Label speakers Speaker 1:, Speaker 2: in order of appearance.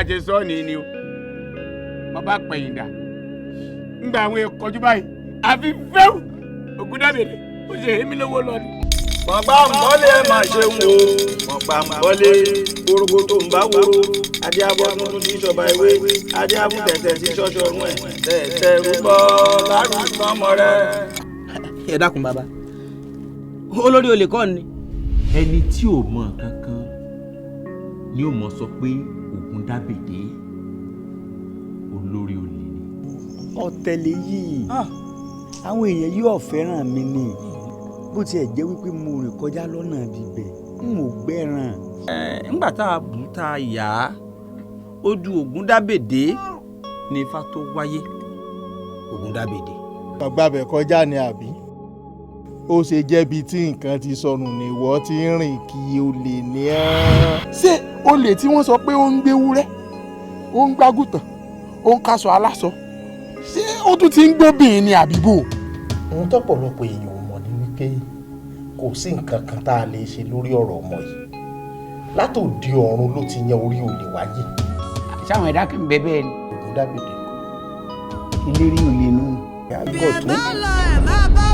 Speaker 1: ṣe sọ ni o mo bá pẹ̀yìn dà ńgbà àwọn ìkọjú báyìí àfi fẹ́ù Ògúndàbèdè ó ṣe èmi lówó lọ ni.
Speaker 2: mọ̀gbà mọ́lẹ̀ máa ṣe ń wo mọ̀gbà mọ́lẹ̀ gbogbo tó ń bá woro adé abọ́ tuntun tí sọba ìwé adé abọ́ tẹ̀tẹ̀ tí sọ́sọ́ ọ̀run ẹ̀ tẹ̀tẹ̀ rúbọ lárúkọ ọmọ rẹ.
Speaker 3: ẹ dákun bàbá Olórí-Olè kọ́ ni.
Speaker 4: ẹni tí ò mọ kankan ni ó mọ sọ pé Ògúndàbèdè Olórí-Olè ni.
Speaker 5: ọ̀tẹ̀lẹ̀ yìí àwọn èèyàn yóò fẹ́ràn mi ni bó tiẹ̀ jẹ́ wípé mo rìn kọjá lọ́nà bíbẹ̀ n ò gbẹ́ràn.
Speaker 3: ńgbà tá a bù tá a yà á ojú Ògúndàbèdè ní ifá tó wáyé. Ògúndàbèdè.
Speaker 6: ọgbàbẹ̀ kọjá ni àbí ó ṣe jẹ́bi tí nǹkan ti sọnù ní ìwọ tí ń rìn kí olè ní ẹ́. ṣé olè tí wọ́n sọ pé ó ń gbéwúrẹ́ ó ń gbágùtàn ó ń kaṣọ aláṣọ ṣé ó tún ti ń gbóbìnrin ní àbíbò.
Speaker 7: ohun tọ́pọ̀lọpọ̀ èèyàn ò mọ̀ ni wípé kò sí nǹkan kan tá a lè ṣe lórí ọ̀rọ̀ ọmọ yìí látòdì ọ̀run ló ti yan orí olè wáyé.
Speaker 1: sáwọn ẹ̀dá kan bẹ bẹ́ẹ̀ ni.
Speaker 7: Ògúndàbèdè
Speaker 5: ìlérí olè nù.
Speaker 7: àgọ́ tó.
Speaker 8: ẹ má lọ ẹ má bá